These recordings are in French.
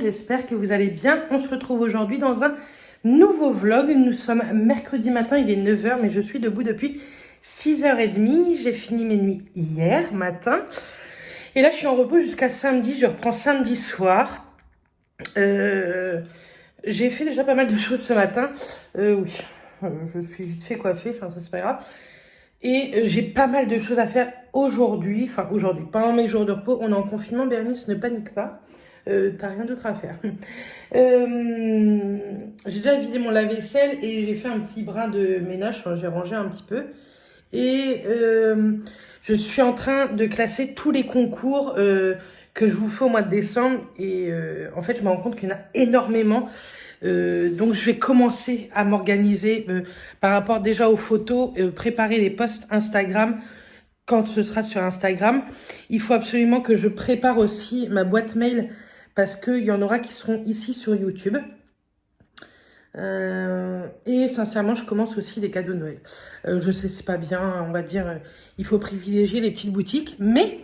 j'espère que vous allez bien. On se retrouve aujourd'hui dans un nouveau vlog. Nous sommes mercredi matin, il est 9 h, mais je suis debout depuis 6 h 30. J'ai fini mes nuits hier matin. Et là, je suis en repos jusqu'à samedi. Je reprends samedi soir. J'ai fait déjà pas mal de choses ce matin. Oui, je suis vite fait coiffée, enfin ça c'est pas grave. Et j'ai pas mal de choses à faire aujourd'hui. Enfin aujourd'hui, pendant mes jours de repos. On est en confinement, Bernice, ne panique pas. T'as rien d'autre à faire. J'ai déjà vidé mon lave-vaisselle et j'ai fait un petit brin de ménage. Enfin, j'ai rangé un petit peu. Et je suis en train de classer tous les concours que je vous fais au mois de décembre. Et en fait, je me rends compte qu'il y en a énormément. Donc je vais commencer à m'organiser par rapport déjà aux photos, préparer les posts Instagram quand ce sera sur Instagram. Il faut absolument que je prépare aussi ma boîte mail parce qu'il y en aura qui seront ici sur YouTube. Et sincèrement, je commence aussi les cadeaux de Noël. Je sais, c'est pas bien, on va dire, il faut privilégier les petites boutiques. Mais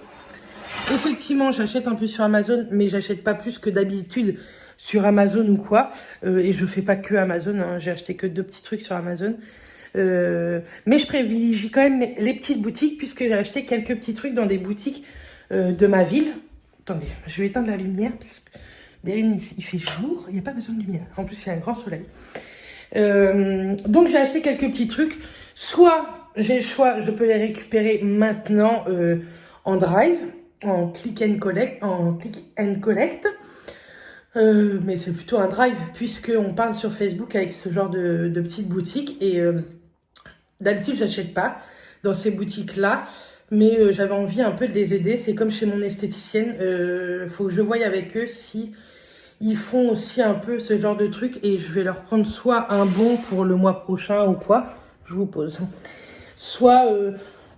effectivement, j'achète un peu sur Amazon, mais j'achète pas plus que d'habitude sur Amazon ou quoi. Et je fais pas que Amazon, hein. J'ai acheté que 2 petits trucs sur Amazon. Mais je privilégie quand même les petites boutiques puisque j'ai acheté quelques petits trucs dans des boutiques de ma ville. Attendez, je vais éteindre la lumière parce que Bérénice, il fait jour, il n'y a pas besoin de lumière. En plus, il y a un grand soleil. Donc, j'ai acheté quelques petits trucs. Soit j'ai le choix, je peux les récupérer maintenant en drive, en click and collect. Mais c'est plutôt un drive puisqu'on parle sur Facebook avec ce genre de petites boutiques. Et d'habitude, j'achète pas dans ces boutiques-là. Mais j'avais envie un peu de les aider. C'est comme chez mon esthéticienne. Faut que je voie avec eux si ils font aussi un peu ce genre de trucs. Et je vais leur prendre soit un bon pour le mois prochain ou quoi. Je vous pose. Soit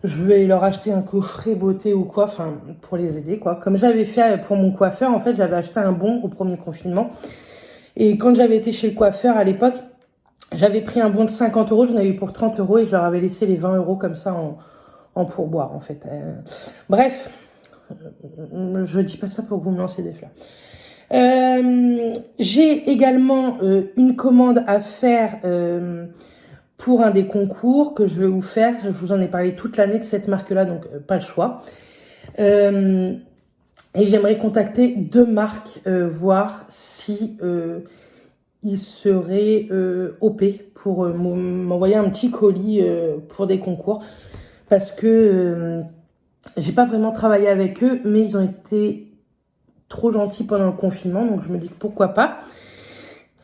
je vais leur acheter un coffret beauté ou quoi. Enfin, pour les aider quoi. Comme j'avais fait pour mon coiffeur. En fait, j'avais acheté un bon au premier confinement. Et quand j'avais été chez le coiffeur à l'époque, j'avais pris un bon de 50 €. J'en avais eu pour 30 € et je leur avais laissé les 20 € comme ça en pourboire en fait. Bref, je dis pas ça pour que vous me lancez des fleurs. J'ai également une commande à faire pour un des concours que je vais vous faire. Je vous en ai parlé toute l'année de cette marque-là, donc pas le choix. Et j'aimerais contacter 2 marques, voir si ils seraient OP pour m'envoyer un petit colis pour des concours. Parce que j'ai pas vraiment travaillé avec eux, mais ils ont été trop gentils pendant le confinement, donc je me dis que pourquoi pas.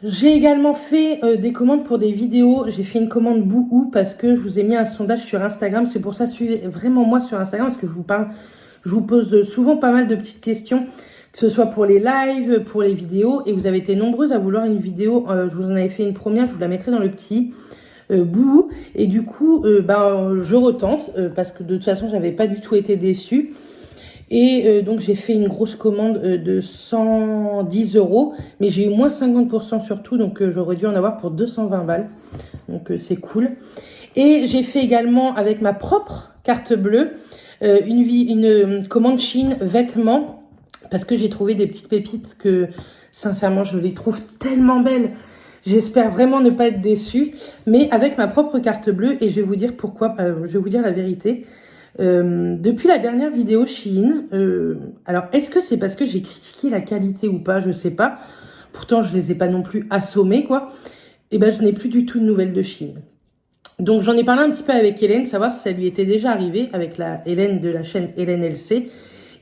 J'ai également fait des commandes pour des vidéos. J'ai fait une commande Bouhou parce que je vous ai mis un sondage sur Instagram. C'est pour ça, suivez vraiment moi sur Instagram parce que je vous pose souvent pas mal de petites questions, que ce soit pour les lives, pour les vidéos. Et vous avez été nombreuses à vouloir une vidéo. Je vous en avais fait une première, je vous la mettrai dans le petit Bouhou. Et du coup, je retente parce que de toute façon, j'avais pas du tout été déçue. Et donc, j'ai fait une grosse commande de 110 €, mais j'ai eu moins 50% sur tout, donc j'aurais dû en avoir pour 220 balles. Donc, c'est cool. Et j'ai fait également, avec ma propre carte bleue, une commande Chine vêtements, parce que j'ai trouvé des petites pépites que, sincèrement, je les trouve tellement belles. J'espère vraiment ne pas être déçue, mais avec ma propre carte bleue, et je vais vous dire pourquoi, je vais vous dire la vérité. Depuis la dernière vidéo Shein, alors est-ce que c'est parce que j'ai critiqué la qualité ou pas, je sais pas. Pourtant, je les ai pas non plus assommés, quoi. Et ben, je n'ai plus du tout de nouvelles de Shein. Donc, j'en ai parlé un petit peu avec Hélène, savoir si ça lui était déjà arrivé, avec la Hélène de la chaîne Hélène LC.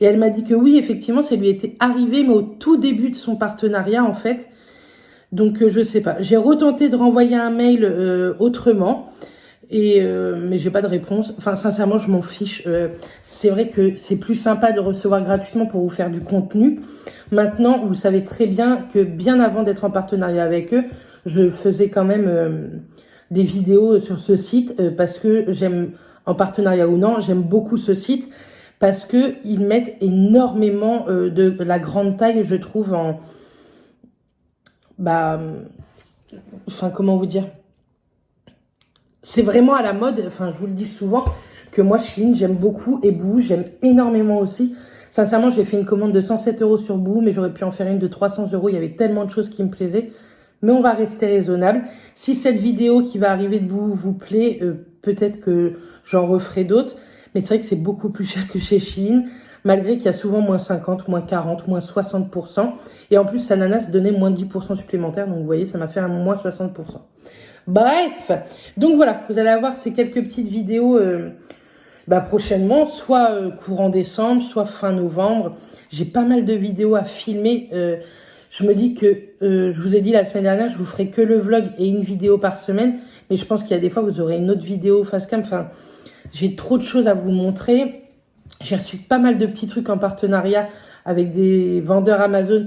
Et elle m'a dit que oui, effectivement, ça lui était arrivé, mais au tout début de son partenariat, en fait. Donc, je sais pas. J'ai retenté de renvoyer un mail autrement. Mais j'ai pas de réponse. Enfin, sincèrement, je m'en fiche. C'est vrai que c'est plus sympa de recevoir gratuitement pour vous faire du contenu. Maintenant, vous savez très bien que bien avant d'être en partenariat avec eux, je faisais quand même des vidéos sur ce site parce que j'aime, en partenariat ou non, j'aime beaucoup ce site parce que ils mettent énormément de la grande taille, je trouve, enfin, comment vous dire? C'est vraiment à la mode, enfin je vous le dis souvent, que moi Shein j'aime beaucoup et Bouhou j'aime énormément aussi. Sincèrement, j'ai fait une commande de 107 € sur Boo, mais j'aurais pu en faire une de 300 €. Il y avait tellement de choses qui me plaisaient. Mais on va rester raisonnable. Si cette vidéo qui va arriver de Boo vous plaît, peut-être que j'en referai d'autres. Mais c'est vrai que c'est beaucoup plus cher que chez Shein, malgré qu'il y a souvent moins 50, moins 40, moins 60%. Et en plus, Sananas donnait moins 10% supplémentaire. Donc, vous voyez, ça m'a fait un moins 60%. Bref, donc voilà, vous allez avoir ces quelques petites vidéos prochainement, soit courant décembre, soit fin novembre. J'ai pas mal de vidéos à filmer. Je me dis que, je vous ai dit la semaine dernière, je vous ferai que le vlog et une vidéo par semaine. Mais je pense qu'il y a des fois, vous aurez une autre vidéo face cam. Enfin, j'ai trop de choses à vous montrer. J'ai reçu pas mal de petits trucs en partenariat avec des vendeurs Amazon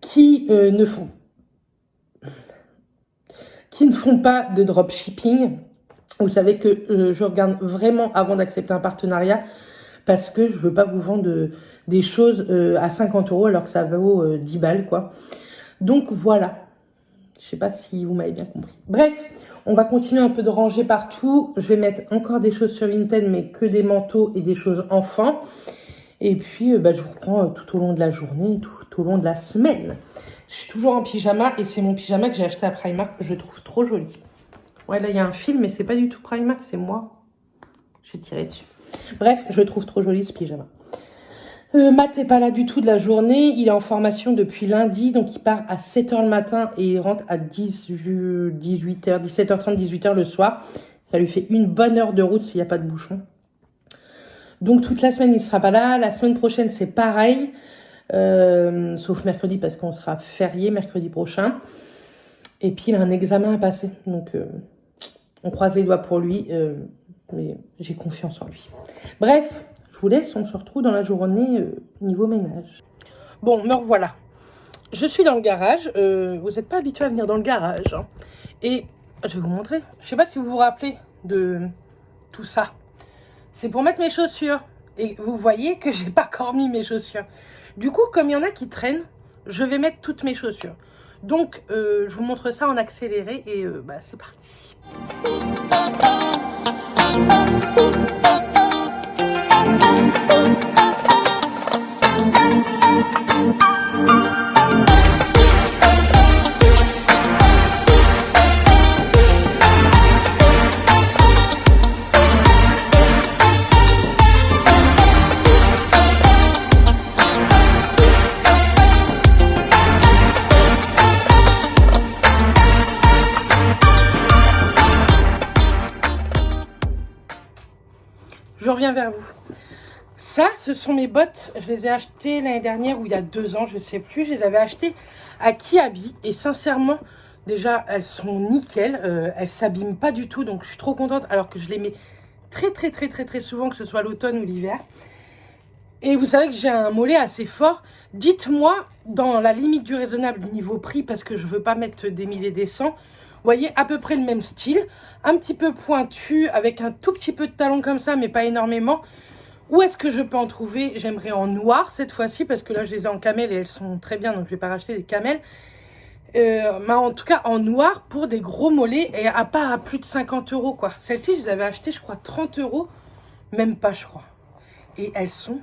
qui ne font pas de dropshipping. Vous savez que je regarde vraiment avant d'accepter un partenariat parce que je veux pas vous vendre des choses à 50 € alors que ça vaut 10 balles, quoi. Donc voilà. Je sais pas si vous m'avez bien compris. Bref, on va continuer un peu de ranger partout. Je vais mettre encore des choses sur Vinted, mais que des manteaux et des choses enfants. Et puis, je vous reprends tout au long de la journée, tout au long de la semaine. Je suis toujours en pyjama et c'est mon pyjama que j'ai acheté à Primark. Je le trouve trop joli. Ouais, là, il y a un fil, mais c'est pas du tout Primark, c'est moi. J'ai tiré dessus. Bref, je le trouve trop joli, ce pyjama. Matt n'est pas là du tout de la journée. Il est en formation depuis lundi, donc il part à 7 h le matin et il rentre à 17h30, 18h le soir. Ça lui fait une bonne heure de route s'il n'y a pas de bouchon. Donc toute la semaine, il ne sera pas là. La semaine prochaine, c'est pareil. Sauf mercredi parce qu'on sera férié mercredi prochain. Et puis il a un examen à passer. Donc on croise les doigts pour lui. Mais j'ai confiance en lui. Bref, je vous laisse. On se retrouve dans la journée niveau ménage. Bon, me revoilà. Je suis dans le garage. Vous n'êtes pas habitué à venir dans le garage. Hein. Et je vais vous montrer. Je ne sais pas si vous vous rappelez de tout ça. C'est pour mettre mes chaussures. Et vous voyez que j'ai pas encore mis mes chaussures. Du coup, comme il y en a qui traînent, je vais mettre toutes mes chaussures. Donc, je vous montre ça en accéléré et c'est parti. Je reviens vers vous. Ça, ce sont mes bottes. Je les ai achetées l'année dernière ou il y a 2 ans, je ne sais plus. Je les avais achetées à Kiabi. Et sincèrement, déjà, elles sont nickel. Elles ne s'abîment pas du tout. Donc, je suis trop contente. Alors que je les mets très souvent, que ce soit l'automne ou l'hiver. Et vous savez que j'ai un mollet assez fort. Dites-moi, dans la limite du raisonnable niveau prix, parce que je ne veux pas mettre des milliers des cents. Vous voyez, à peu près le même style. Un petit peu pointu, avec un tout petit peu de talon comme ça, mais pas énormément. Où est-ce que je peux en trouver? J'aimerais en noir cette fois-ci, parce que là, je les ai en camel et elles sont très bien, donc je vais pas racheter des camels. Mais en tout cas, en noir, pour des gros mollets, et pas à plus de 50 €, quoi. Celles-ci, je les avais achetées, je crois, 30 €. Même pas, je crois. Et elles sont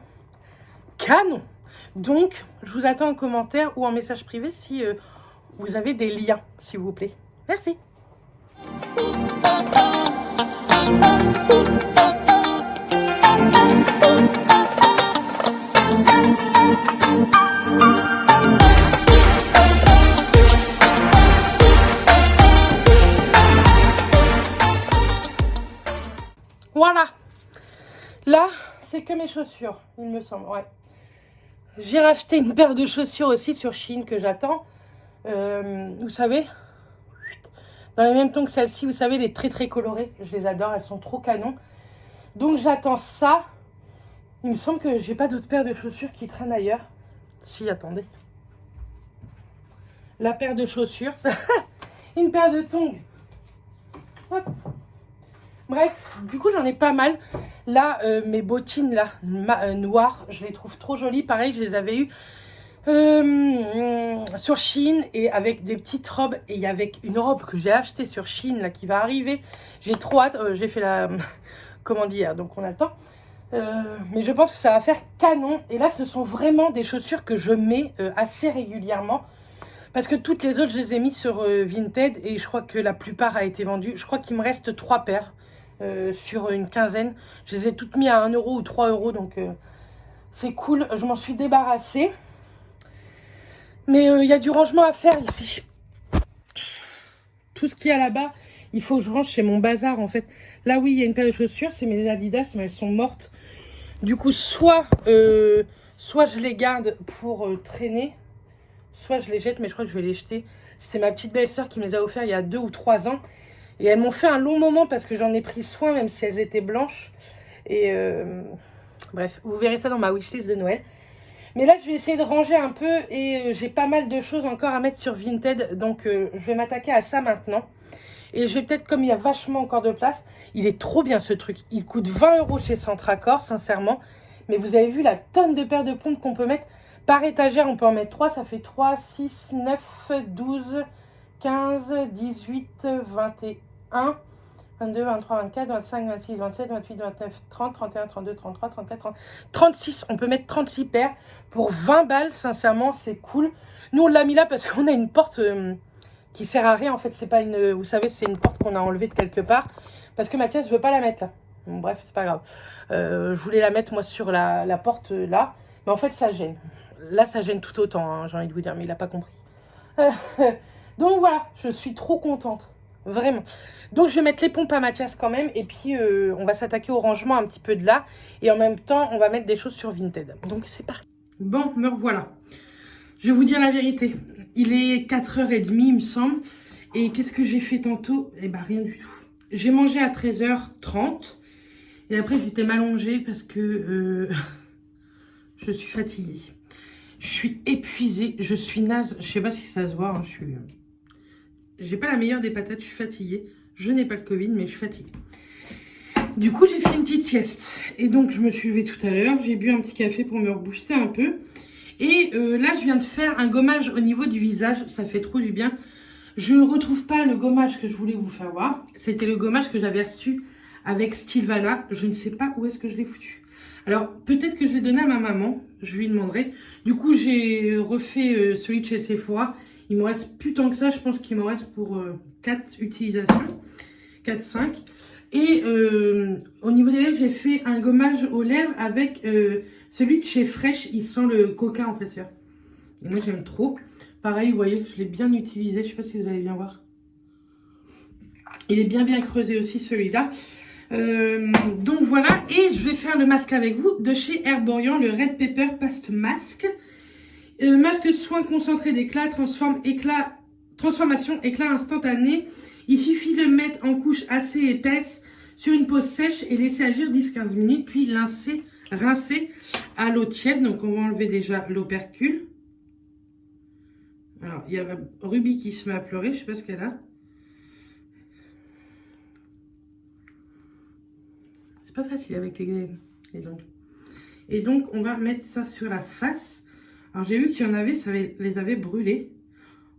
canon. Donc, je vous attends en commentaire ou en message privé si vous avez des liens, s'il vous plaît. Merci. Voilà. Là, c'est que mes chaussures, il me semble. Ouais. J'ai racheté une paire de chaussures aussi sur Shein que j'attends. Vous savez, dans les mêmes tons que celle-ci, vous savez, les très colorées. Je les adore, elles sont trop canon. Donc j'attends ça. Il me semble que j'ai pas d'autres paires de chaussures qui traînent ailleurs. Si, attendez. La paire de chaussures. Une paire de tongs. Hop. Bref, du coup j'en ai pas mal. Là, mes bottines là, noires, je les trouve trop jolies. Pareil, je les avais eues sur Shein et avec des petites robes. Et il y avait une robe que j'ai achetée sur Shein là qui va arriver. J'ai trop hâte. J'ai fait la commande hier, donc on a le temps. Mais je pense que ça va faire canon. Et là, ce sont vraiment des chaussures que je mets assez régulièrement. Parce que toutes les autres, je les ai mis sur Vinted. Et je crois que la plupart a été vendue. Je crois qu'il me reste 3 paires sur une quinzaine. Je les ai toutes mis à 1 euro ou 3 euros. Donc c'est cool. Je m'en suis débarrassée. Mais il y a du rangement à faire ici. Tout ce qu'il y a là-bas, il faut que je range chez mon bazar en fait. Là oui, il y a une paire de chaussures, c'est mes Adidas, mais elles sont mortes. Du coup, soit je les garde pour traîner, soit je les jette, mais je crois que je vais les jeter. C'était ma petite belle-sœur qui me les a offerts il y a 2 ou 3 ans. Et elles m'ont fait un long moment parce que j'en ai pris soin, même si elles étaient blanches. Et bref, vous verrez ça dans ma wishlist de Noël. Mais là, je vais essayer de ranger un peu et j'ai pas mal de choses encore à mettre sur Vinted. Donc, je vais m'attaquer à ça maintenant. Et je vais peut-être, comme il y a vachement encore de place, il est trop bien ce truc. Il coûte 20 euros chez Centracor, sincèrement. Mais vous avez vu la tonne de paires de pompes qu'on peut mettre par étagère. On peut en mettre 3, ça fait 3, 6, 9, 12, 15, 18, 21... 22, 23, 24, 25, 26, 27, 28, 29, 30, 31, 32, 33, 34, 30, 36. On peut mettre 36 paires pour 20 balles. Sincèrement, c'est cool. Nous, on l'a mis là parce qu'on a une porte qui sert à rien. En fait, c'est pas une... Vous savez, c'est une porte qu'on a enlevée de quelque part. Parce que Mathias ne veut pas la mettre là. Bon, bref, c'est pas grave. Je voulais la mettre, moi, sur la porte là. Mais en fait, ça gêne. Là, ça gêne tout autant, hein, j'ai envie de vous dire. Mais il n'a pas compris. Donc voilà, je suis trop contente. Vraiment. Donc, je vais mettre les pompes à Mathias quand même. Et puis, on va s'attaquer au rangement un petit peu de là. Et en même temps, on va mettre des choses sur Vinted. Donc, c'est parti. Bon, me revoilà. Je vais vous dire la vérité. Il est 4h30, il me semble. Et qu'est-ce que j'ai fait tantôt? Eh ben, rien du tout. J'ai mangé à 13h30. Et après, j'étais m'allonger parce que je suis fatiguée. Je suis épuisée. Je suis naze. Je sais pas si ça se voit. Hein, j'ai pas la meilleure des patates, je suis fatiguée. Je n'ai pas le Covid, mais je suis fatiguée. Du coup, j'ai fait une petite sieste. Et donc, je me suis levée tout à l'heure. J'ai bu un petit café pour me rebooster un peu. Et là, je viens de faire un gommage au niveau du visage. Ça fait trop du bien. Je ne retrouve pas le gommage que je voulais vous faire voir. C'était le gommage que j'avais reçu avec Stilvana. Je ne sais pas où est-ce que je l'ai foutu. Alors, peut-être que je l'ai donné à ma maman. Je lui demanderai. Du coup, j'ai refait celui de chez Sephora. Il me reste plus tant que ça. Je pense qu'il me reste pour 4 utilisations. 4-5. Et au niveau des lèvres, j'ai fait un gommage aux lèvres avec celui de chez Fresh. Il sent le coca en fait. Et moi, j'aime trop. Pareil, vous voyez, je l'ai bien utilisé. Je sais pas si vous allez bien voir. Il est bien creusé aussi celui-là. Donc voilà. Et je vais faire le masque avec vous de chez Herborian, le Red Pepper Paste Masque. Masque soin concentré d'éclat, transformation éclat instantané. Il suffit de le mettre en couche assez épaisse sur une peau sèche et laisser agir 10-15 minutes, puis rincer à l'eau tiède. Donc on va enlever déjà l'opercule. Alors il y a Ruby qui se met à pleurer, je sais pas ce qu'elle a. C'est pas facile avec les ongles. Et donc on va mettre ça sur la face. Alors j'ai vu qu'il y en avait, ça les avait brûlés.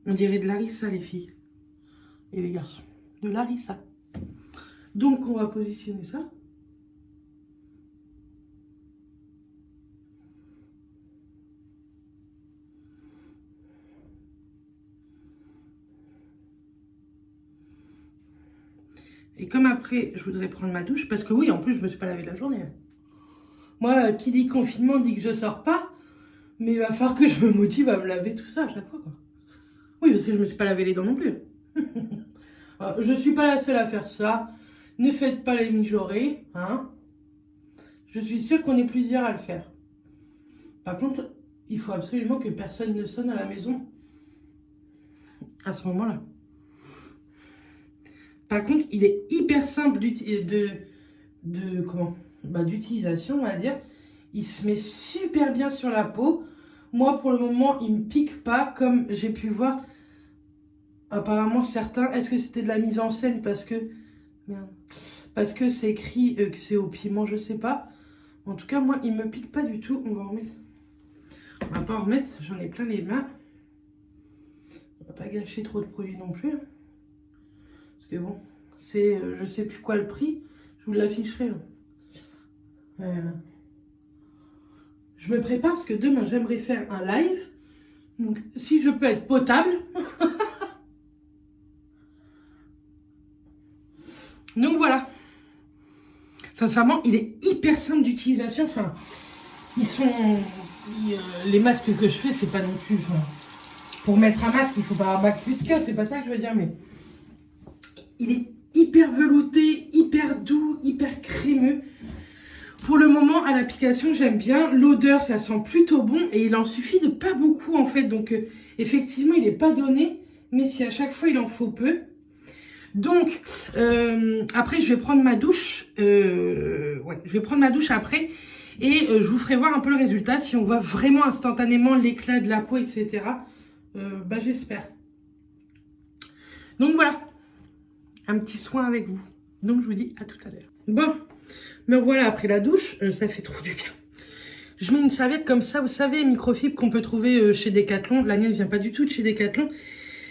On dirait de l'arissa les filles. Et les garçons. De l'arissa. Donc on va positionner ça. Et comme après, je voudrais prendre ma douche, parce que oui, en plus, je me suis pas lavé de la journée. Moi, qui dit confinement dit que je sors pas, mais il va falloir que je me motive à me laver tout ça à chaque fois, quoi. Oui, parce que je me suis pas lavé les dents non plus. Je suis pas la seule à faire ça. Ne faites pas les mijaurées, hein. Je suis sûre qu'on est plusieurs à le faire. Par contre, il faut absolument que personne ne sonne à la maison à ce moment-là. Par contre, il est hyper simple d'utilisation, on va dire. Il se met super bien sur la peau. Moi, pour le moment, il me pique pas, comme j'ai pu voir. Apparemment, certains... Est-ce que c'était de la mise en scène parce que... Merde. Parce que c'est écrit que c'est au piment, je sais pas. En tout cas, moi, il me pique pas du tout. On va remettre... On va pas en remettre, j'en ai plein les mains. On va pas gâcher trop de produits non plus. Parce que bon, c'est... je sais plus quoi le prix. Je vous l'afficherai. Je me prépare parce que demain, j'aimerais faire un live. Donc, si je peux être potable. Donc, voilà. Sincèrement, il est hyper simple d'utilisation. Enfin, les masques que je fais, c'est pas non plus... Enfin, pour mettre un masque, il faut pas un bac plus que, c'est pas ça que je veux dire, mais... Il est hyper velouté, hyper doux, hyper crémeux. Pour le moment, à l'application, j'aime bien. L'odeur, ça sent plutôt bon. Et il en suffit de pas beaucoup, en fait. Donc, effectivement, il n'est pas donné. Mais si à chaque fois, il en faut peu. Donc, après, je vais prendre ma douche. Je vais prendre ma douche après. Et je vous ferai voir un peu le résultat. Si on voit vraiment instantanément l'éclat de la peau, etc. J'espère. Donc, voilà. Un petit soin avec vous. Donc, je vous dis à tout à l'heure. Bon. Me voilà après la douche, ça fait trop du bien. Je mets une serviette comme ça, vous savez, microfibre qu'on peut trouver chez Decathlon. La mienne ne vient pas du tout de chez Decathlon.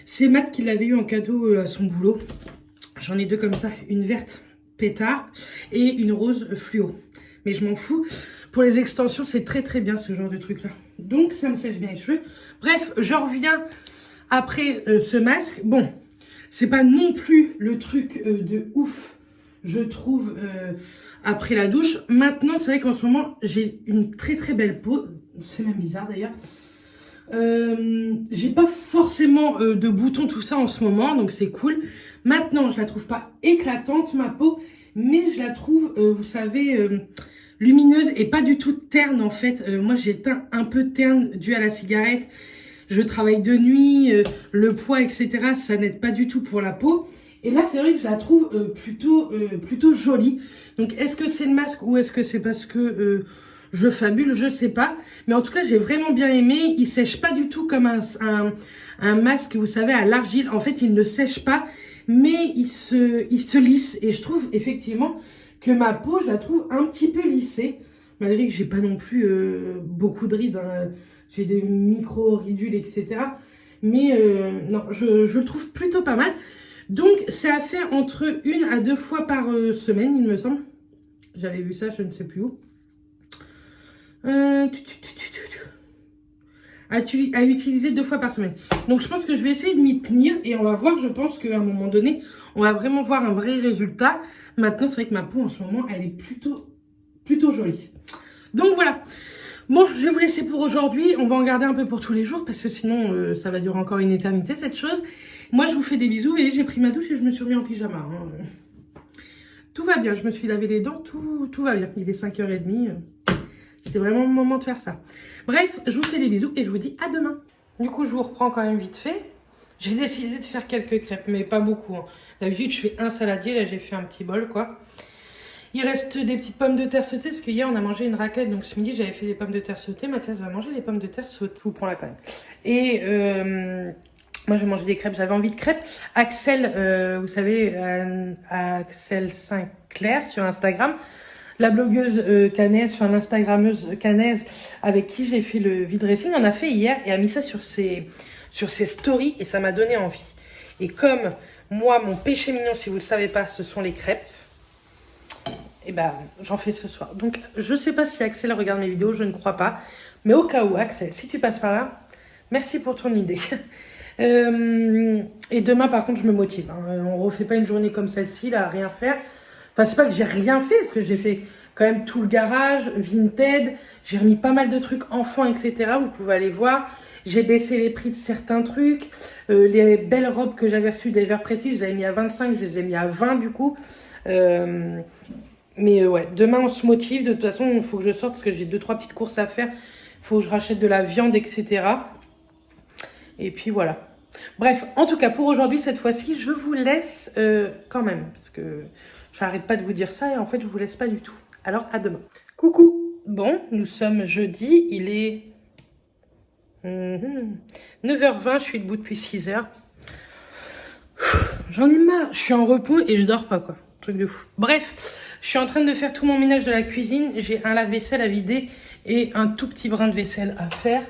C'est Matt qui l'avait eu en cadeau à son boulot. J'en ai deux comme ça, une verte pétard et une rose fluo. Mais je m'en fous. Pour les extensions, c'est très très bien ce genre de truc là. Donc ça me sèche bien les cheveux. Bref, je reviens après ce masque. Bon, c'est pas non plus le truc de ouf, je trouve, après la douche. Maintenant, c'est vrai qu'en ce moment, j'ai une très très belle peau. C'est même bizarre d'ailleurs. J'ai pas forcément de boutons, tout ça en ce moment, donc c'est cool. Maintenant, je la trouve pas éclatante, ma peau, mais je la trouve, vous savez, lumineuse et pas du tout terne en fait. Moi, j'ai le teint un peu terne dû à la cigarette. Je travaille de nuit, le poids, etc. Ça n'aide pas du tout pour la peau. Et là, c'est vrai que je la trouve plutôt jolie. Donc, est-ce que c'est le masque ou est-ce que c'est parce que je fabule? Je sais pas. Mais en tout cas, j'ai vraiment bien aimé. Il sèche pas du tout comme un masque, vous savez, à l'argile. En fait, il ne sèche pas, mais il se lisse. Et je trouve effectivement que ma peau, je la trouve un petit peu lissée. Malgré que j'ai pas non plus beaucoup de rides. Hein. J'ai des micro-ridules, etc. Mais non, je le trouve plutôt pas mal. Donc, c'est à faire entre 1 à 2 fois par semaine, il me semble. J'avais vu ça, je ne sais plus où. À utiliser 2 fois par semaine. Donc, je pense que je vais essayer de m'y tenir. Et on va voir, je pense qu'à un moment donné, on va vraiment voir un vrai résultat. Maintenant, c'est vrai que ma peau, en ce moment, elle est plutôt jolie. Donc, voilà. Bon, je vais vous laisser pour aujourd'hui. On va en garder un peu pour tous les jours parce que sinon, ça va durer encore une éternité, cette chose. Moi, je vous fais des bisous et j'ai pris ma douche et je me suis remis en pyjama. Hein. Tout va bien. Je me suis lavé les dents. Tout va bien. Il est 5h30. C'était vraiment le moment de faire ça. Bref, je vous fais des bisous et je vous dis à demain. Du coup, je vous reprends quand même vite fait. J'ai décidé de faire quelques crêpes, mais pas beaucoup. Hein. D'habitude, je fais un saladier. Là, j'ai fait un petit bol, quoi. Il reste des petites pommes de terre sautées, parce qu'hier, on a mangé une raclette. Donc, ce midi, j'avais fait des pommes de terre sautées. Mathias va manger les pommes de terre sautées. Je vous prends là quand même. Et moi, je vais manger des crêpes. J'avais envie de crêpes. Axel, vous savez, Axel Sinclair sur Instagram. La blogueuse canaise, enfin l'instagrammeuse canaise avec qui j'ai fait le vide dressing, on a fait hier et a mis ça sur ses stories et ça m'a donné envie. Et comme moi, mon péché mignon, si vous ne le savez pas, ce sont les crêpes, et ben j'en fais ce soir. Donc je ne sais pas si Axel regarde mes vidéos, je ne crois pas. Mais au cas où, Axel, si tu passes par là, merci pour ton idée. Et demain, par contre, je me motive. Hein. On ne refait pas une journée comme celle-ci, là, à rien faire. Enfin, c'est pas que j'ai rien fait, parce que j'ai fait quand même tout le garage, Vinted. J'ai remis pas mal de trucs enfants, etc. Vous pouvez aller voir. J'ai baissé les prix de certains trucs. Les belles robes que j'avais reçues d'Everpreti, je les avais mis à 25, je les ai mis à 20 du coup. Mais ouais, demain on se motive. De toute façon, il faut que je sorte parce que j'ai 2-3 petites courses à faire. Il faut que je rachète de la viande, etc. Et puis voilà. Bref, en tout cas, pour aujourd'hui, cette fois-ci, je vous laisse quand même. Parce que j'arrête pas de vous dire ça et en fait, je vous laisse pas du tout. Alors, à demain. Coucou. Bon, nous sommes jeudi. Il est 9h20. Je suis debout depuis 6h. J'en ai marre. Je suis en repos et je dors pas, quoi. Truc de fou. Bref, je suis en train de faire tout mon ménage de la cuisine. J'ai un lave-vaisselle à vider et un tout petit brin de vaisselle à faire.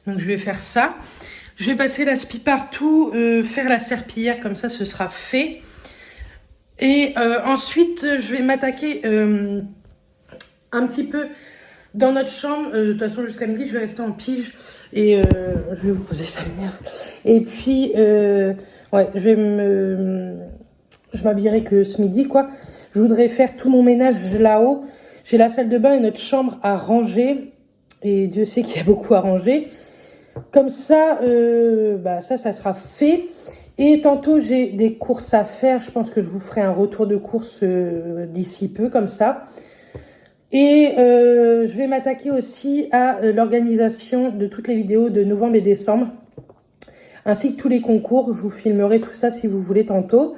Donc, je vais faire ça. Je vais passer l'aspi partout, faire la serpillière, comme ça, ce sera fait. Et ensuite, je vais m'attaquer un petit peu dans notre chambre. De toute façon, jusqu'à midi, je vais rester en pige. Et je vais vous poser, ça m'énerve. Et puis, ouais, je m'habillerai que ce midi, quoi. Je voudrais faire tout mon ménage là-haut. J'ai la salle de bain et notre chambre à ranger. Et Dieu sait qu'il y a beaucoup à ranger. Comme ça, ça sera fait. Et tantôt, j'ai des courses à faire. Je pense que je vous ferai un retour de course d'ici peu, comme ça. Et je vais m'attaquer aussi à l'organisation de toutes les vidéos de novembre et décembre, ainsi que tous les concours. Je vous filmerai tout ça si vous voulez tantôt.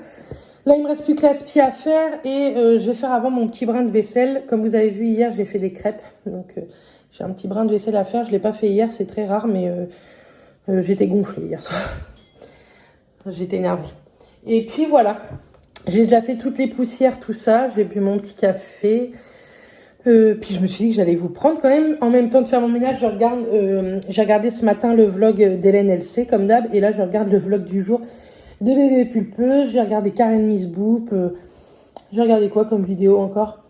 Là, il me reste plus que l'aspi à faire et je vais faire avant mon petit brin de vaisselle. Comme vous avez vu hier, j'ai fait des crêpes. Donc, j'ai un petit brin de vaisselle à faire. Je l'ai pas fait hier, c'est très rare, mais j'étais gonflée hier soir. J'étais énervée. Et puis voilà, j'ai déjà fait toutes les poussières, tout ça. J'ai bu mon petit café. Puis je me suis dit que j'allais vous prendre quand même. En même temps de faire mon ménage, j'ai regardé ce matin le vlog d'Hélène LC, comme d'hab. Et là, je regarde le vlog du jour de Bébé Pulpeuse. J'ai regardé Karen Miss Boop. J'ai regardé quoi comme vidéo encore?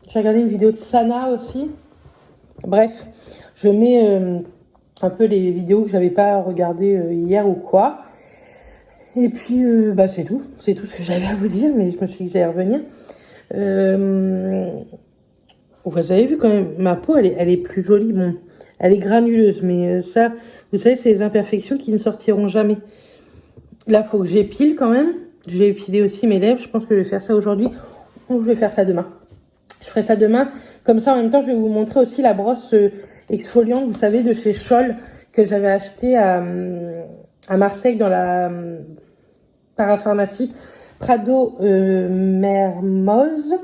J'ai regardé une vidéo de Sana aussi. Bref, je mets un peu les vidéos que j'avais pas regardées hier ou quoi. Et puis, c'est tout. C'est tout ce que j'avais à vous dire, mais je me suis dit que j'allais revenir. Vous avez vu quand même, ma peau, elle est plus jolie. Bon, elle est granuleuse, mais ça, vous savez, c'est les imperfections qui ne sortiront jamais. Là, faut que j'épile quand même. Je vais épiler aussi mes lèvres. Je pense que je vais faire ça aujourd'hui ou je vais faire ça demain. Je ferai ça demain. Comme ça, en même temps, je vais vous montrer aussi la brosse exfoliante, vous savez, de chez Scholl, que j'avais acheté à Marseille dans la parapharmacie Prado Mermoz.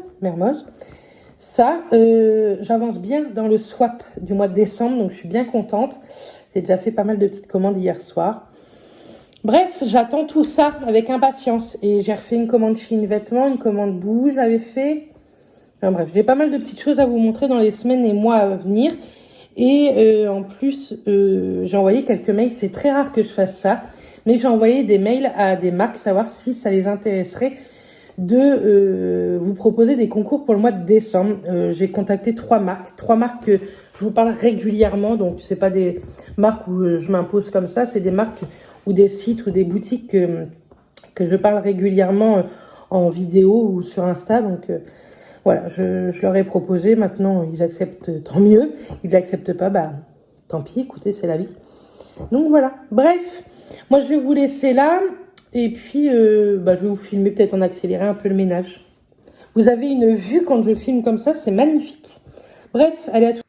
Ça, j'avance bien dans le swap du mois de décembre, donc je suis bien contente. J'ai déjà fait pas mal de petites commandes hier soir. Bref, j'attends tout ça avec impatience. Et j'ai refait une commande Shein vêtements, une commande Boo, j'avais fait. Enfin, bref, j'ai pas mal de petites choses à vous montrer dans les semaines et mois à venir. Et en plus, j'ai envoyé quelques mails. C'est très rare que je fasse ça. Mais j'ai envoyé des mails à des marques, savoir si ça les intéresserait de vous proposer des concours pour le mois de décembre. J'ai contacté 3 marques que je vous parle régulièrement, donc c'est pas des marques où je m'impose comme ça, c'est des marques ou des sites ou des boutiques que je parle régulièrement en vidéo ou sur Insta. Donc voilà, je leur ai proposé. Maintenant, ils acceptent, tant mieux. Ils n'acceptent pas, tant pis, écoutez, c'est la vie. Donc voilà, bref, moi je vais vous laisser là. Et puis, je vais vous filmer peut-être en accéléré un peu le ménage. Vous avez une vue quand je filme comme ça, c'est magnifique. Bref, allez à tout.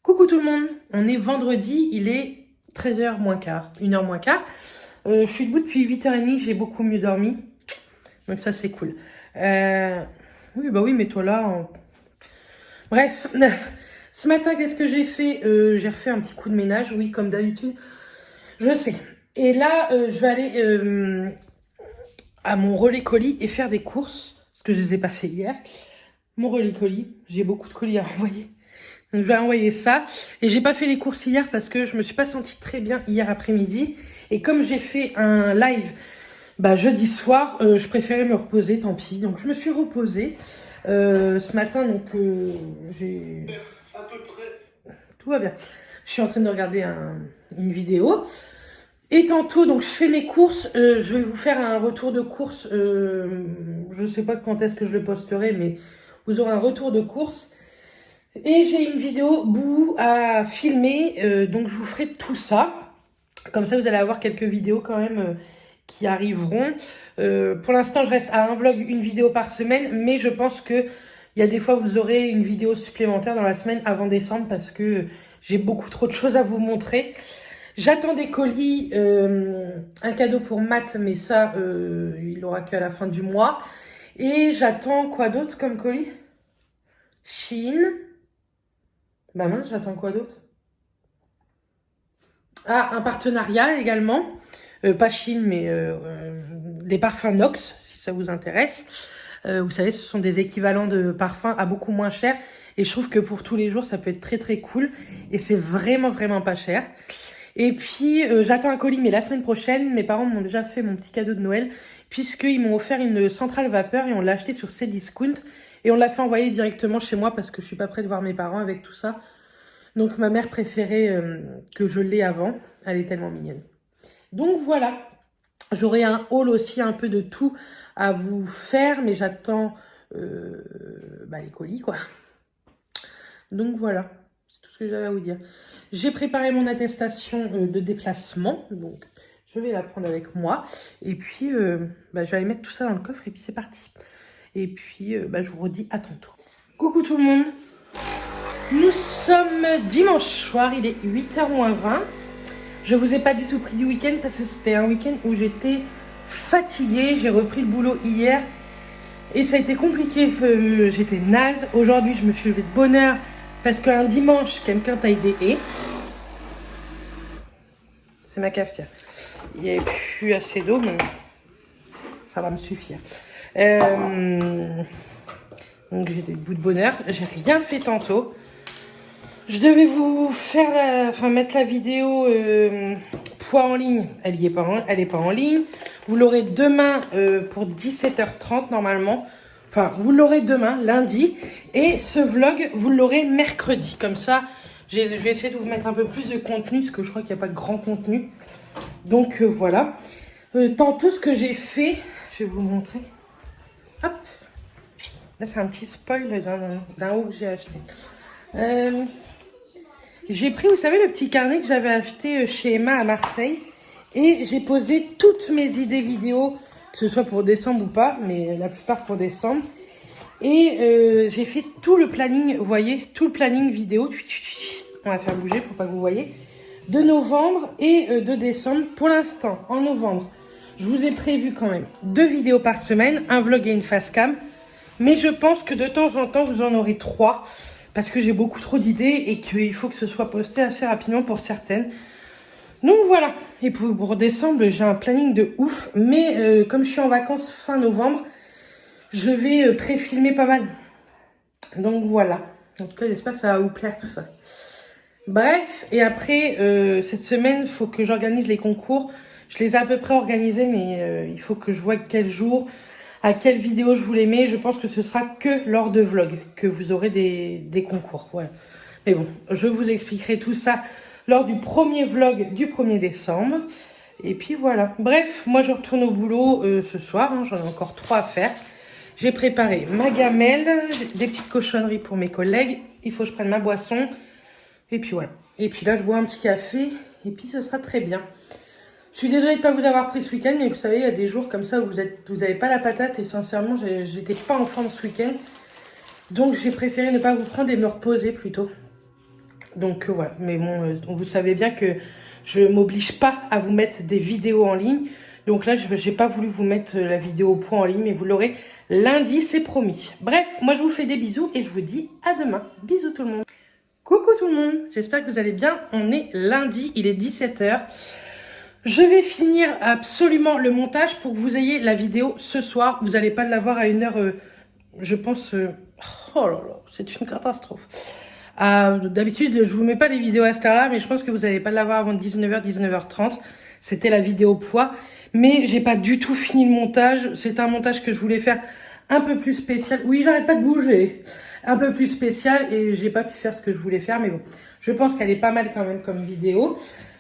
Coucou tout le monde, on est vendredi, il est 13h moins quart, 1h moins quart. Je suis debout depuis 8h30, j'ai beaucoup mieux dormi. Donc ça, c'est cool. Oui, mais toi là... Bref, ce matin, qu'est-ce que j'ai fait? J'ai refait un petit coup de ménage, oui, comme d'habitude. Je sais. Et là, je vais aller à mon relais colis et faire des courses, parce que je les ai pas fait hier. Mon relais colis, j'ai beaucoup de colis à envoyer. Donc je vais envoyer ça. Et j'ai pas fait les courses hier parce que je me suis pas sentie très bien hier après-midi. Et comme j'ai fait un live jeudi soir, je préférais me reposer, tant pis. Donc je me suis reposée ce matin, donc j'ai... À peu près. Tout va bien. Je suis en train de regarder une vidéo. Et tantôt, donc je fais mes courses, je vais vous faire un retour de course, je sais pas quand est-ce que je le posterai, mais vous aurez un retour de course. Et j'ai une vidéo bout à filmer, donc je vous ferai tout ça. Comme ça, vous allez avoir quelques vidéos quand même qui arriveront. Pour l'instant, je reste à un vlog, une vidéo par semaine, mais je pense que il y a des fois, vous aurez une vidéo supplémentaire dans la semaine avant décembre parce que j'ai beaucoup trop de choses à vous montrer. J'attends des colis, un cadeau pour Matt, mais ça, il aura qu'à la fin du mois. Et j'attends quoi d'autre comme colis? Shein. Mince, j'attends quoi d'autre? Ah, un partenariat également. Pas Shein, mais des parfums Nox, si ça vous intéresse. Vous savez, ce sont des équivalents de parfums à beaucoup moins cher. Et je trouve que pour tous les jours, ça peut être très très cool. Et c'est vraiment vraiment pas cher. Et puis, j'attends un colis, mais la semaine prochaine, mes parents m'ont déjà fait mon petit cadeau de Noël, puisqu'ils m'ont offert une centrale vapeur et on l'a acheté sur Cdiscount. Et on l'a fait envoyer directement chez moi parce que je suis pas prête de voir mes parents avec tout ça. Donc ma mère préférait que je l'ai avant. Elle est tellement mignonne. Donc voilà. J'aurai un haul aussi un peu de tout à vous faire. Mais j'attends les colis quoi. Donc voilà. C'est tout ce que j'avais à vous dire. J'ai préparé mon attestation de déplacement. Donc je vais la prendre avec moi. Et puis je vais aller mettre tout ça dans le coffre. Et puis c'est parti. Et puis je vous redis à tantôt. Coucou tout le monde. Nous sommes dimanche soir, il est 8h moins 20. Je vous ai pas du tout pris du week-end parce que c'était un week-end où j'étais fatiguée. J'ai repris le boulot hier et ça a été compliqué. J'étais naze. Aujourd'hui, je me suis levée de bonne heure parce qu'un dimanche, quelqu'un taille des haies. C'est ma cafetière. Il n'y avait plus assez d'eau, mais ça va me suffire. Donc j'étais debout de bonne heure. J'ai rien fait tantôt. Je devais vous faire mettre la vidéo poids en ligne. Elle est pas en ligne. Vous l'aurez demain pour 17h30 normalement. Enfin, vous l'aurez demain, lundi. Et ce vlog, vous l'aurez mercredi. Comme ça, je vais essayer de vous mettre un peu plus de contenu parce que je crois qu'il n'y a pas de grand contenu. Donc voilà. Tantôt, ce que j'ai fait, je vais vous montrer. Hop. Là, c'est un petit spoil d'un haut que j'ai acheté. J'ai pris, vous savez, le petit carnet que j'avais acheté chez Emma à Marseille. Et j'ai posé toutes mes idées vidéo, que ce soit pour décembre ou pas, mais la plupart pour décembre. Et j'ai fait tout le planning, vous voyez, tout le planning vidéo. On va faire bouger pour pas que vous voyez. De novembre et de décembre. Pour l'instant, en novembre, je vous ai prévu quand même 2 vidéos par semaine, un vlog et une face cam. Mais je pense que de temps en temps, vous en aurez 3. Parce que j'ai beaucoup trop d'idées et qu'il faut que ce soit posté assez rapidement pour certaines. Donc voilà. Et pour décembre, j'ai un planning de ouf. Mais comme je suis en vacances fin novembre, je vais pré-filmer pas mal. Donc voilà. En tout cas, j'espère que ça va vous plaire tout ça. Bref, et après, cette semaine, il faut que j'organise les concours. Je les ai à peu près organisés, mais il faut que je vois quel jour, à quelle vidéo je vous les mets. Je pense que ce sera que lors de vlog que vous aurez des concours. Voilà. Mais bon, je vous expliquerai tout ça lors du premier vlog du 1er décembre. Et puis voilà. Bref, moi je retourne au boulot ce soir. Hein, j'en ai encore 3 à faire. J'ai préparé ma gamelle, des petites cochonneries pour mes collègues. Il faut que je prenne ma boisson. Et puis voilà. Et puis là, je bois un petit café. Et puis ce sera très bien. Je suis désolée de ne pas vous avoir pris ce week-end, mais vous savez, il y a des jours comme ça où vous n'avez pas la patate. Et sincèrement, j'étais pas en forme ce week-end. Donc j'ai préféré ne pas vous prendre et me reposer plutôt. Donc voilà. Mais bon, vous savez bien que je m'oblige pas à vous mettre des vidéos en ligne. Donc là, je n'ai pas voulu vous mettre la vidéo au point en ligne, mais vous l'aurez lundi, c'est promis. Bref, moi je vous fais des bisous et je vous dis à demain. Bisous tout le monde. Coucou tout le monde, j'espère que vous allez bien. On est lundi, il est 17h. Je vais finir absolument le montage pour que vous ayez la vidéo ce soir. Vous n'allez pas l'avoir à 1h, je pense... oh là là, c'est une catastrophe. D'habitude, je vous mets pas les vidéos à cette heure-là, mais je pense que vous n'allez pas l'avoir avant 19h, 19h30. C'était la vidéo poids. Mais j'ai pas du tout fini le montage. C'est un montage que je voulais faire un peu plus spécial. Oui, j'arrête pas de bouger. Un peu plus spécial et j'ai pas pu faire ce que je voulais faire. Mais bon, je pense qu'elle est pas mal quand même comme vidéo.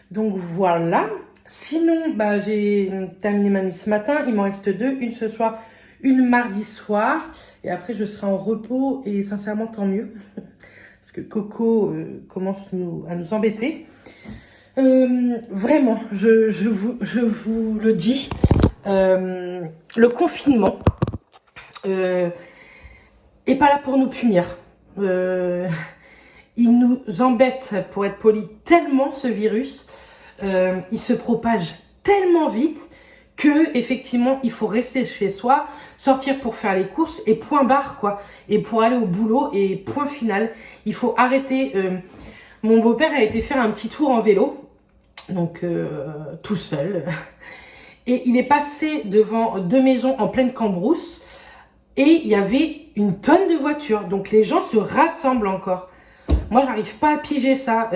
Donc voilà. Sinon, j'ai terminé ma nuit ce matin. Il m'en reste 2. Une ce soir, une mardi soir. Et après, je serai en repos. Et sincèrement, tant mieux. Parce que Coco commence à nous embêter. Vraiment, je vous le dis. Le confinement est pas là pour nous punir. Il nous embête, pour être poli, tellement ce virus. Il se propage tellement vite que effectivement il faut rester chez soi, sortir pour faire les courses et point barre quoi. Et pour aller au boulot et point final. Il faut arrêter. Mon beau-père a été faire un petit tour en vélo, donc tout seul. Et il est passé devant 2 maisons en pleine cambrousse et il y avait une tonne de voitures. Donc les gens se rassemblent encore. Moi, j'arrive pas à piger ça.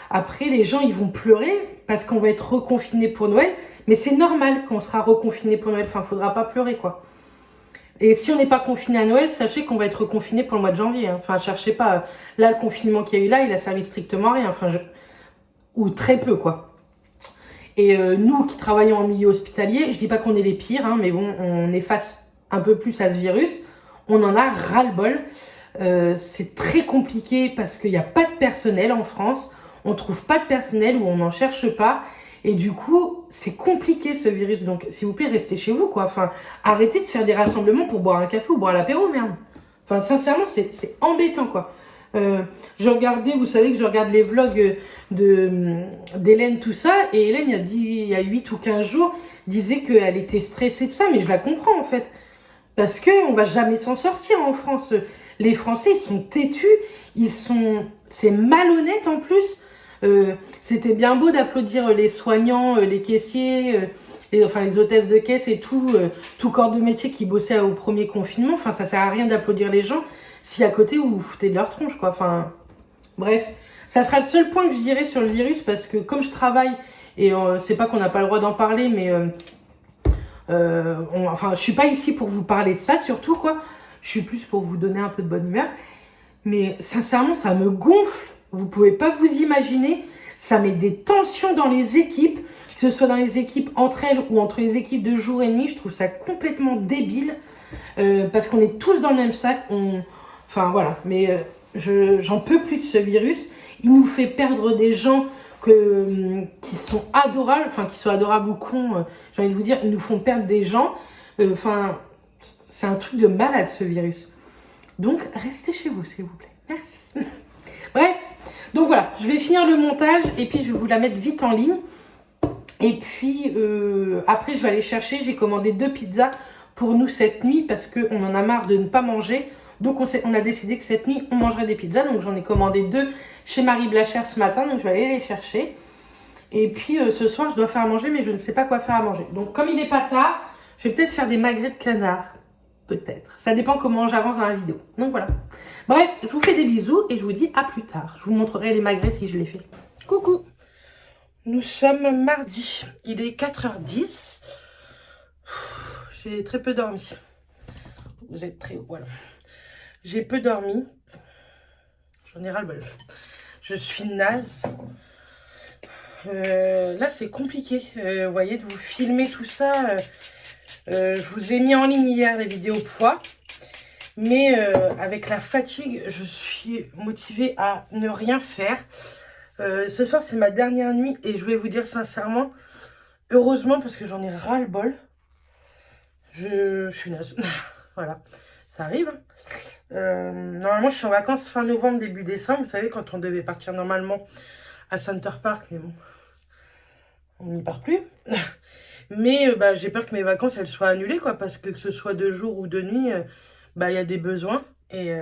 Après, les gens, ils vont pleurer parce qu'on va être reconfinés pour Noël. Mais c'est normal qu'on sera reconfinés pour Noël. Enfin, faudra pas pleurer, quoi. Et si on n'est pas confiné à Noël, sachez qu'on va être confiné pour le mois de janvier. Hein. Enfin, cherchez pas. Là, le confinement qu'il y a eu là, il a servi strictement à rien. Enfin, ou très peu, quoi. Et nous qui travaillons en milieu hospitalier, je dis pas qu'on est les pires, hein, mais bon, on est face un peu plus à ce virus. On en a ras-le-bol. C'est très compliqué parce qu'il n'y a pas de personnel en France. On trouve pas de personnel ou on n'en cherche pas. Et du coup, c'est compliqué ce virus. Donc, s'il vous plaît, restez chez vous, quoi. Enfin, arrêtez de faire des rassemblements pour boire un café ou boire l'apéro, merde. Enfin, sincèrement, c'est embêtant, quoi. Je regardais, vous savez que je regarde les vlogs d'Hélène, tout ça. Et Hélène, il y a 8 ou 15 jours, disait qu'elle était stressée, tout ça. Mais je la comprends, en fait. Parce qu'on va jamais s'en sortir en France. Les Français, ils sont têtus. C'est malhonnête, en plus. C'était bien beau d'applaudir les soignants, les caissiers, les hôtesses de caisse et tout corps de métier qui bossait au premier confinement. Enfin, ça sert à rien d'applaudir les gens si à côté vous vous foutez de leur tronche, quoi. Enfin, bref, ça sera le seul point que je dirais sur le virus parce que comme je travaille et c'est pas qu'on n'a pas le droit d'en parler, mais je suis pas ici pour vous parler de ça, surtout, quoi. Je suis plus pour vous donner un peu de bonne humeur. Mais sincèrement, ça me gonfle. Vous pouvez pas vous imaginer. Ça met des tensions dans les équipes, que ce soit dans les équipes entre elles ou entre les équipes de jour et de nuit. Je trouve ça complètement débile parce qu'on est tous dans le même sac. Enfin voilà, mais j'en peux plus de ce virus. Il nous fait perdre des gens qui sont adorables, enfin qui sont adorables ou cons. J'ai envie de vous dire, ils nous font perdre des gens. Enfin, c'est un truc de malade ce virus. Donc, restez chez vous, s'il vous plaît. Merci. Bref, donc voilà, je vais finir le montage et puis je vais vous la mettre vite en ligne. Et puis, après, je vais aller chercher. J'ai commandé 2 pizzas pour nous cette nuit parce qu'on en a marre de ne pas manger. Donc, on a décidé que cette nuit, on mangerait des pizzas. Donc, j'en ai commandé 2 chez Marie Blachère ce matin. Donc, je vais aller les chercher. Et puis, ce soir, je dois faire à manger, mais je ne sais pas quoi faire à manger. Donc, comme il n'est pas tard, je vais peut-être faire des magrets de canard. Peut-être. Ça dépend comment j'avance dans la vidéo. Donc voilà. Bref, je vous fais des bisous et je vous dis à plus tard. Je vous montrerai les magrets si je les fais. Coucou. Nous sommes mardi. Il est 4h10. J'ai très peu dormi. Vous êtes très haut, voilà. J'ai peu dormi. J'en ai ras-le-bol. Je suis naze. Là, c'est compliqué. Vous voyez, de vous filmer tout ça. Je vous ai mis en ligne hier les vidéos poids, mais avec la fatigue, je suis motivée à ne rien faire. Ce soir, c'est ma dernière nuit et je vais vous dire sincèrement, heureusement parce que j'en ai ras-le-bol. Je suis naze. Voilà, ça arrive. Normalement, je suis en vacances fin novembre, début décembre. Vous savez, quand on devait partir normalement à Center Park, mais bon, on n'y part plus. Mais j'ai peur que mes vacances, elles soient annulées, quoi. Parce que ce soit de jour ou de nuit, il y a des besoins. Et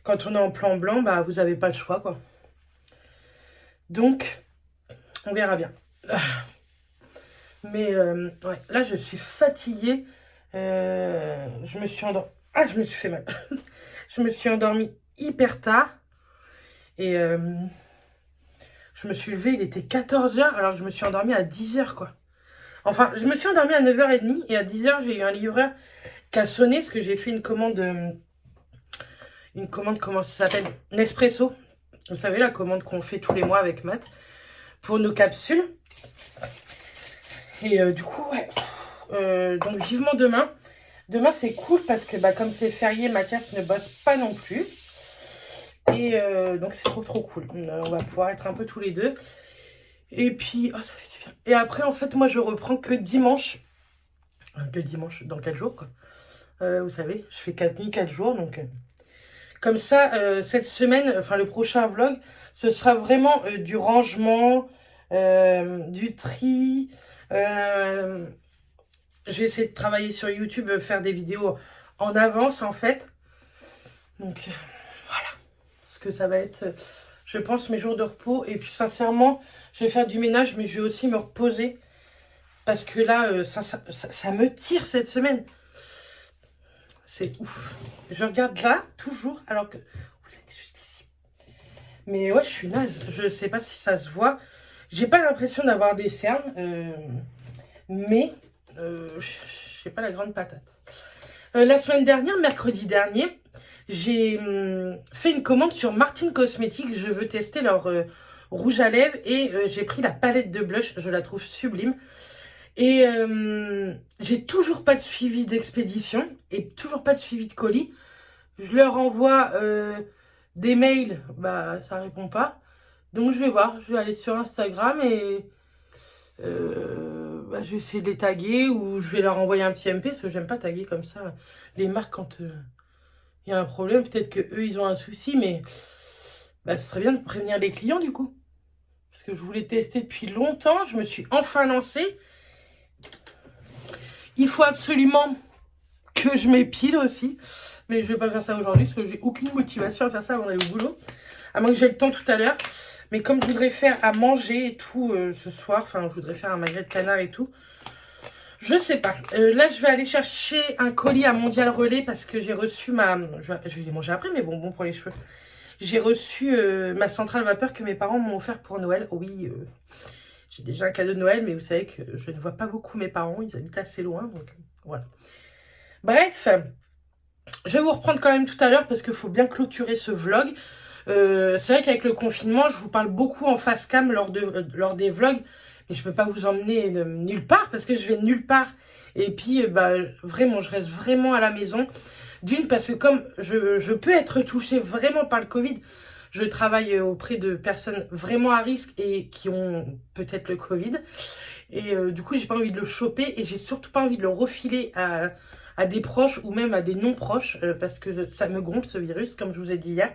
quand on est en plan blanc, vous n'avez pas le choix, quoi. Donc, on verra bien. Mais, ouais, là, je suis fatiguée. Je me suis endormie. Ah, je me suis fait mal. Je me suis endormie hyper tard. Et je me suis levée, il était 14h, alors que je me suis endormie à 10h, quoi. Enfin, je me suis endormie à 9h30 et à 10h, j'ai eu un livreur qui a sonné parce que j'ai fait une commande, comment ça s'appelle? Nespresso. Vous savez, la commande qu'on fait tous les mois avec Matt pour nos capsules. Et du coup, ouais. Donc, vivement demain. Demain, c'est cool parce que comme c'est férié, Mathias ne bosse pas non plus. Et donc, c'est trop cool. On va pouvoir être un peu tous les deux. Et puis, oh, ça fait du bien. Et après, en fait, moi, je reprends que dimanche. Que dimanche, dans 4 jours, quoi. Vous savez, je fais 4 nuits, 4 jours. Donc, comme ça, cette semaine, enfin, le prochain vlog, ce sera vraiment du rangement, du tri. Je vais essayer de travailler sur YouTube, faire des vidéos en avance, en fait. Donc, voilà. Parce que ça va être, je pense, mes jours de repos. Et puis, sincèrement, je vais faire du ménage, mais je vais aussi me reposer. Parce que là, ça me tire cette semaine. C'est ouf. Je regarde là, toujours, alors que vous êtes juste ici. Mais ouais, je suis naze. Je sais pas si ça se voit. J'ai pas l'impression d'avoir des cernes. Mais j'ai pas la grande patate. La semaine dernière, mercredi dernier, j'ai fait une commande sur Martin Cosmetics. Je veux tester leur rouge à lèvres et j'ai pris la palette de blush. Je la trouve sublime. Et j'ai toujours pas de suivi d'expédition et toujours pas de suivi de colis. Je leur envoie des mails, bah ça répond pas. Donc je vais voir, je vais aller sur Instagram et bah, je vais essayer de les taguer ou je vais leur envoyer un petit MP parce que j'aime pas taguer comme ça les marques quand il y a un problème. Peut-être que eux ils ont un souci, mais bah, ce serait bien de prévenir les clients du coup. Parce que je voulais tester depuis longtemps, je me suis enfin lancée. Il faut absolument que je m'épile aussi. Mais je vais pas faire ça aujourd'hui parce que j'ai aucune motivation à faire ça avant d'aller au boulot. À moins que j'ai le temps tout à l'heure. Mais comme je voudrais faire à manger et tout ce soir, enfin je voudrais faire un magret de canard et tout. Je sais pas. Là je vais aller chercher un colis à Mondial Relais parce que j'ai reçu ma... Je vais les manger après mais bon pour les cheveux. J'ai reçu ma centrale vapeur que mes parents m'ont offert pour Noël. Oui, j'ai déjà un cadeau de Noël mais vous savez que je ne vois pas beaucoup mes parents. Ils habitent assez loin donc voilà. Bref, je vais vous reprendre quand même tout à l'heure parce qu'il faut bien clôturer ce vlog. C'est vrai qu'avec le confinement, je vous parle beaucoup en face cam lors des vlogs. Mais je peux pas vous emmener nulle part parce que je vais nulle part. Et puis, bah, vraiment, je reste vraiment à la maison. D'une, parce que comme je peux être touchée vraiment par le Covid, je travaille auprès de personnes vraiment à risque et qui ont peut-être le Covid. Et du coup, j'ai pas envie de le choper et j'ai surtout pas envie de le refiler à des proches ou même à des non-proches parce que ça me gonfle ce virus, comme je vous ai dit hier.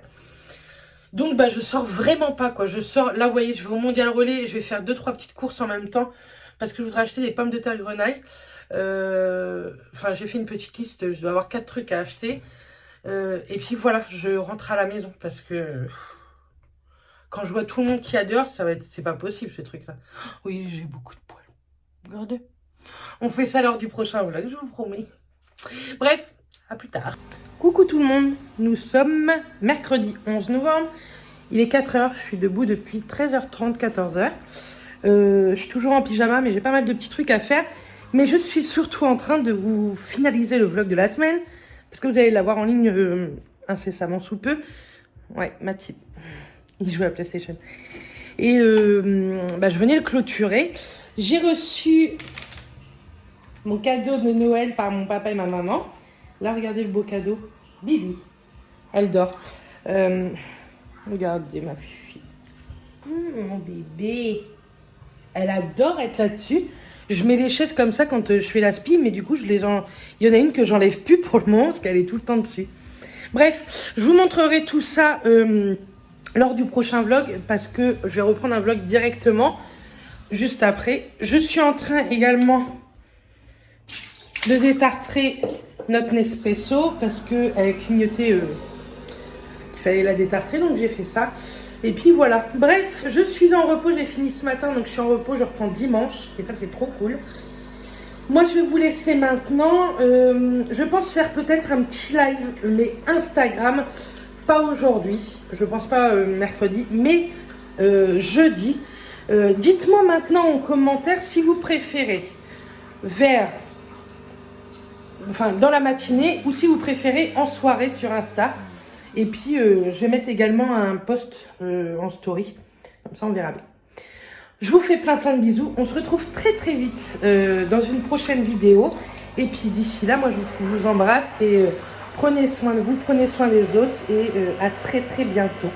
Donc bah je sors vraiment pas quoi, je sors, là vous voyez je vais au Mondial Relais, je vais faire 2-3 petites courses en même temps parce que je voudrais acheter des pommes de terre grenaille. Enfin j'ai fait une petite liste, je dois avoir 4 trucs à acheter. Et puis voilà, je rentre à la maison parce que quand je vois tout le monde qui a dehors, c'est pas possible ces trucs là. Oui j'ai beaucoup de poils, regardez. On fait ça lors du prochain vlog, je vous promets. Bref, à plus tard. Coucou tout le monde, nous sommes mercredi 11 novembre, il est 4h, je suis debout depuis 13h30, 14h. Je suis toujours en pyjama mais j'ai pas mal de petits trucs à faire. Mais je suis surtout en train de vous finaliser le vlog de la semaine, parce que vous allez l'avoir en ligne incessamment sous peu. Ouais, Mathilde, il joue à la PlayStation. Et bah, je venais le clôturer. J'ai reçu mon cadeau de Noël par mon papa et ma maman. Là, regardez le beau cadeau. Bibi. Elle dort. Regardez ma fille. Mon bébé. Elle adore être là-dessus. Je mets les chaises comme ça quand je fais la spi, mais du coup, il y en a une que j'enlève plus pour le moment, parce qu'elle est tout le temps dessus. Bref, je vous montrerai tout ça lors du prochain vlog, parce que je vais reprendre un vlog directement, juste après. Je suis en train également de détartrer notre Nespresso parce qu'elle est clignotée, qu'il fallait la détartrer, donc j'ai fait ça. Et puis voilà, bref, je suis en repos, j'ai fini ce matin, donc je suis en repos, je reprends dimanche, et ça c'est trop cool. Moi je vais vous laisser maintenant, je pense faire peut-être un petit live, mais Instagram, pas aujourd'hui, je pense pas mercredi, mais jeudi. Dites-moi maintenant en commentaire si vous préférez dans la matinée ou si vous préférez en soirée sur Insta. Et puis je vais mettre également un post en story, comme ça on verra bien. Je vous fais plein de bisous, on se retrouve très vite dans une prochaine vidéo. Et puis d'ici là, moi je vous embrasse et prenez soin de vous, prenez soin des autres et à très bientôt.